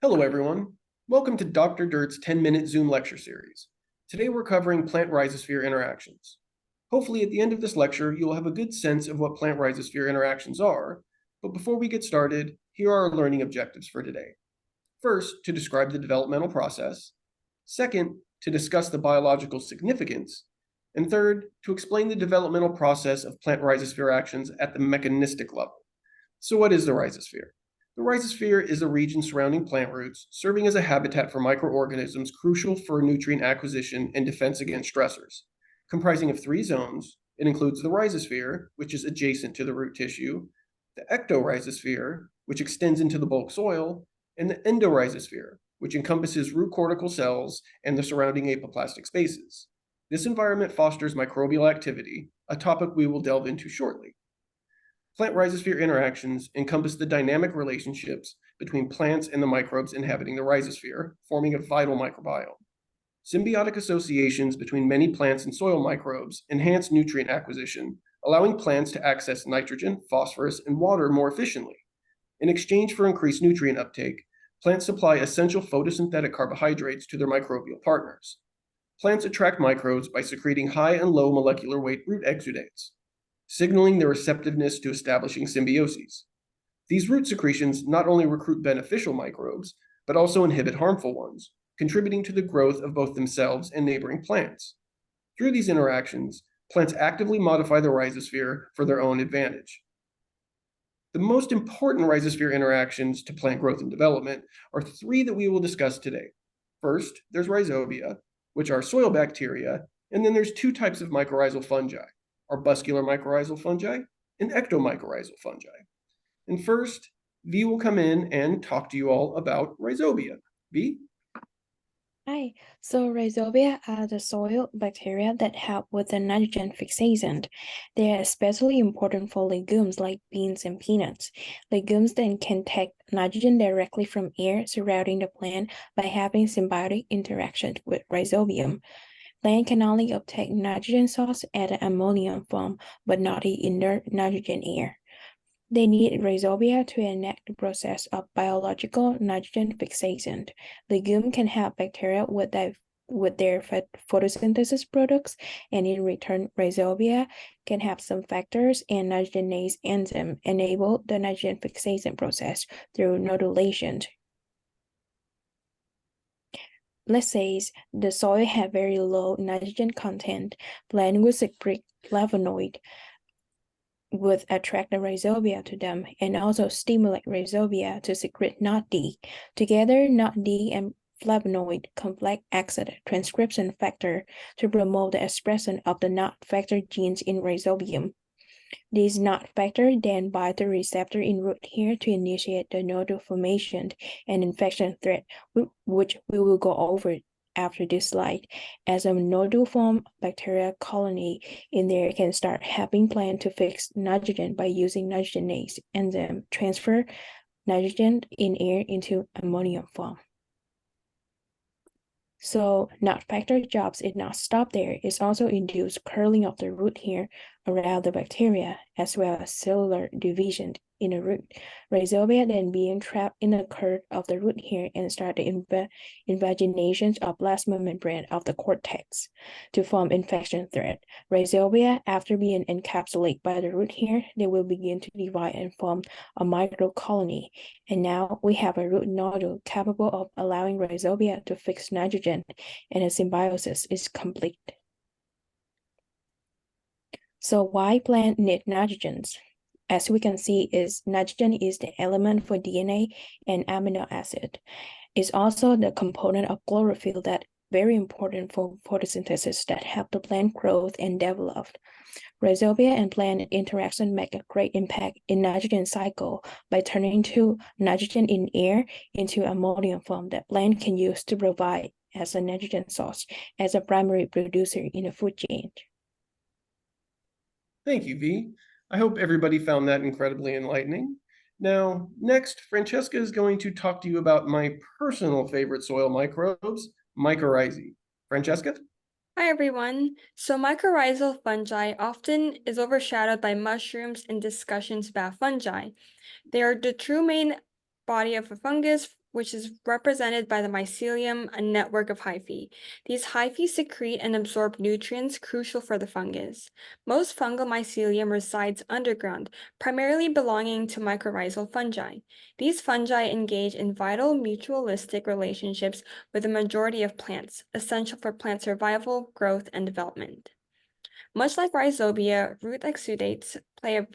Hello, everyone. Welcome to Dr. Dirt's 10-minute Zoom lecture series. Today we're covering plant-rhizosphere interactions. Hopefully at the end of this lecture, you'll have a good sense of what plant-rhizosphere interactions are, but before we get started, here are our learning objectives for today. First, to describe the developmental process. Second, to discuss the biological significance. And third, to explain the developmental process of plant-rhizosphere actions at the mechanistic level. So what is the rhizosphere? The rhizosphere is a region surrounding plant roots, serving as a habitat for microorganisms crucial for nutrient acquisition and defense against stressors. Comprising of 3 zones, it includes the rhizosphere, which is adjacent to the root tissue, the ectorhizosphere, which extends into the bulk soil, and the endorhizosphere, which encompasses root cortical cells and the surrounding apoplastic spaces. This environment fosters microbial activity, a topic we will delve into shortly. Plant-rhizosphere interactions encompass the dynamic relationships between plants and the microbes inhabiting the rhizosphere, forming a vital microbiome. Symbiotic associations between many plants and soil microbes enhance nutrient acquisition, allowing plants to access nitrogen, phosphorus, and water more efficiently. In exchange for increased nutrient uptake, plants supply essential photosynthetic carbohydrates to their microbial partners. Plants attract microbes by secreting high and low molecular weight root exudates, signaling their receptiveness to establishing symbioses. These root secretions not only recruit beneficial microbes, but also inhibit harmful ones, contributing to the growth of both themselves and neighboring plants. Through these interactions, plants actively modify the rhizosphere for their own advantage. The most important rhizosphere interactions to plant growth and development are 3 that we will discuss today. First, there's rhizobia, which are soil bacteria, and then there's 2 types of mycorrhizal fungi, arbuscular mycorrhizal fungi and ectomycorrhizal fungi. And first, V will come in and talk to you all about rhizobia. V? Hi, so rhizobia are the soil bacteria that help with the nitrogen fixation. They are especially important for legumes like beans and peanuts. Legumes then can take nitrogen directly from air surrounding the plant by having symbiotic interaction with rhizobium. Plant can only obtain nitrogen source at an ammonium form, but not the inert nitrogen air. They need rhizobia to enact the process of biological nitrogen fixation. Legume can help bacteria with their photosynthesis products, and in return, rhizobia can have some factors and nitrogenase enzyme enable the nitrogen fixation process through nodulation. Let's say the soil had very low nitrogen content, plant would secrete flavonoid, would attract the rhizobia to them and also stimulate rhizobia to secrete NOT-D. Together, NOT-D and flavonoid complex act as a transcription factor to promote the expression of the NOT factor genes in rhizobium. These NOT factor then bind the receptor in root hair to initiate the nodule formation and infection threat, which we will go over after this slide. As a nodule form, bacteria colony in there can start helping plant to fix nitrogen by using nitrogenase enzyme transfer nitrogen in air into ammonium form. So NOT factor jobs is not stop there. It's also induce curling of the root hair around the bacteria, as well as cellular division in the root. Rhizobia then being trapped in the curve of the root hair and start the invagination of plasma membrane of the cortex to form infection thread. Rhizobia, after being encapsulated by the root hair, they will begin to divide and form a microcolony. And now we have a root nodule capable of allowing rhizobia to fix nitrogen, and a symbiosis is complete. So why plant need nitrogens? As we can see, nitrogen is the element for DNA and amino acid. It's also the component of chlorophyll that very important for photosynthesis that help the plant growth and develop. Rhizobia and plant interaction make a great impact in nitrogen cycle by turning nitrogen in air into ammonium form that plant can use to provide as a nitrogen source as a primary producer in the food chain. Thank you, V. I hope everybody found that incredibly enlightening. Now, next, Francheska is going to talk to you about my personal favorite soil microbes, mycorrhizae. Francheska? Hi everyone. So mycorrhizal fungi often is overshadowed by mushrooms in discussions about fungi. They are the true main body of a fungus which is represented by the mycelium, a network of hyphae. These hyphae secrete and absorb nutrients crucial for the fungus. Most fungal mycelium resides underground, primarily belonging to mycorrhizal fungi. These fungi engage in vital mutualistic relationships with the majority of plants, essential for plant survival, growth, and development. Much like rhizobia, root exudates play a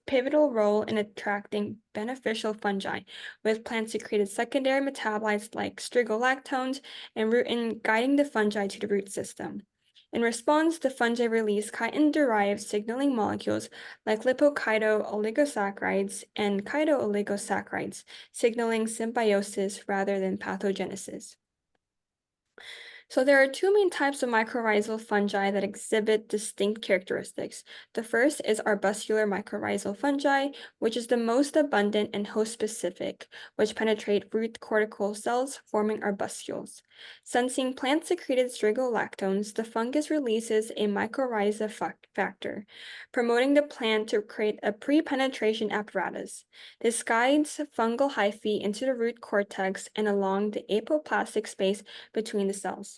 pivotal role in attracting beneficial fungi, with plants secreted secondary metabolites like strigolactones and rutin guiding the fungi to the root system. In response, the fungi release chitin-derived signaling molecules like lipochido-oligosaccharides and chido-oligosaccharides, signaling symbiosis rather than pathogenesis. So there are two main types of mycorrhizal fungi that exhibit distinct characteristics. The first is arbuscular mycorrhizal fungi, which is the most abundant and host-specific, which penetrate root cortical cells, forming arbuscules. Sensing plant-secreted strigolactones, the fungus releases a mycorrhiza factor, promoting the plant to create a pre-penetration apparatus. This guides fungal hyphae into the root cortex and along the apoplastic space between the cells.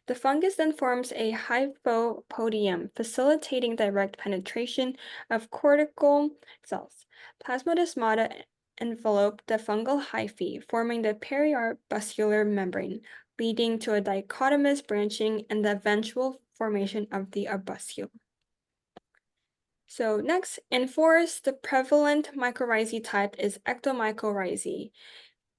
The fungus then forms a hypopodium, facilitating direct penetration of cortical cells. Plasmodesmata envelope the fungal hyphae, forming the periarbuscular membrane, leading to a dichotomous branching and the eventual formation of the arbuscule. So next, in forests, the prevalent mycorrhizae type is ectomycorrhizae,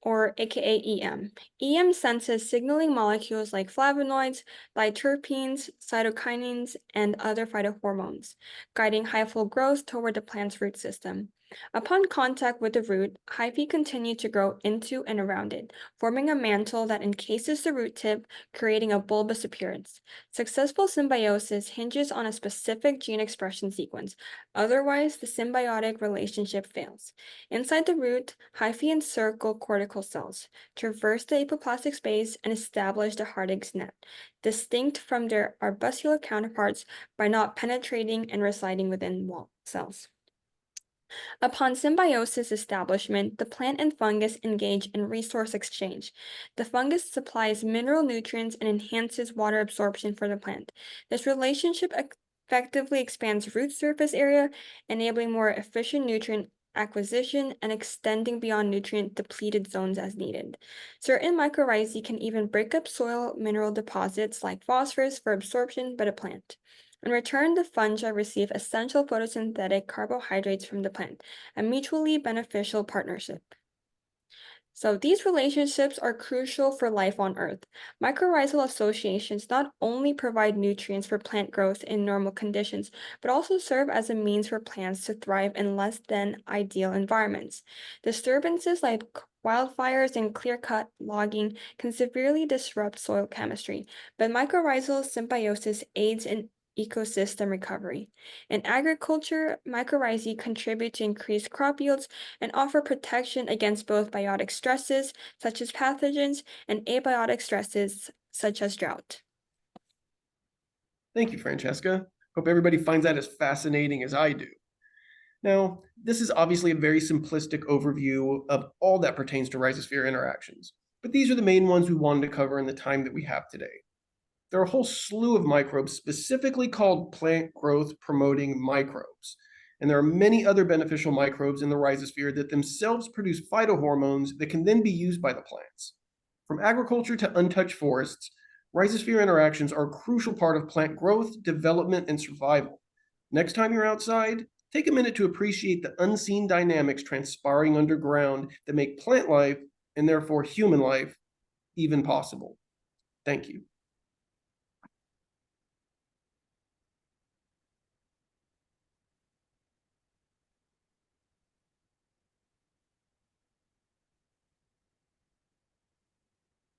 or aka EM. EM senses signaling molecules like flavonoids, lyterpenes, cytokinins, and other phytohormones, guiding hyphal growth toward the plant's root system. Upon contact with the root, hyphae continue to grow into and around it, forming a mantle that encases the root tip, creating a bulbous appearance. Successful symbiosis hinges on a specific gene expression sequence, otherwise the symbiotic relationship fails. Inside the root, hyphae encircle cortical cells, traverse the apoplastic space, and establish the Harding's net, distinct from their arbuscular counterparts by not penetrating and residing within wall cells. Upon symbiosis establishment, the plant and fungus engage in resource exchange. The fungus supplies mineral nutrients and enhances water absorption for the plant. This relationship effectively expands root surface area, enabling more efficient nutrient acquisition and extending beyond nutrient-depleted zones as needed. Certain mycorrhizae can even break up soil mineral deposits like phosphorus for absorption by the plant. In return, the fungi receive essential photosynthetic carbohydrates from the plant, a mutually beneficial partnership. So these relationships are crucial for life on Earth. Mycorrhizal associations not only provide nutrients for plant growth in normal conditions, but also serve as a means for plants to thrive in less than ideal environments. Disturbances like wildfires and clear-cut logging can severely disrupt soil chemistry, but mycorrhizal symbiosis aids in ecosystem recovery. In agriculture, mycorrhizae contribute to increased crop yields and offer protection against both biotic stresses, such as pathogens, and abiotic stresses, such as drought. Thank you, Francheska. Hope everybody finds that as fascinating as I do. Now, this is obviously a very simplistic overview of all that pertains to rhizosphere interactions, but these are the main ones we wanted to cover in the time that we have today. There are a whole slew of microbes specifically called plant growth promoting microbes. And there are many other beneficial microbes in the rhizosphere that themselves produce phytohormones that can then be used by the plants. From agriculture to untouched forests, rhizosphere interactions are a crucial part of plant growth, development, and survival. Next time you're outside, take a minute to appreciate the unseen dynamics transpiring underground that make plant life, and therefore human life, even possible. Thank you.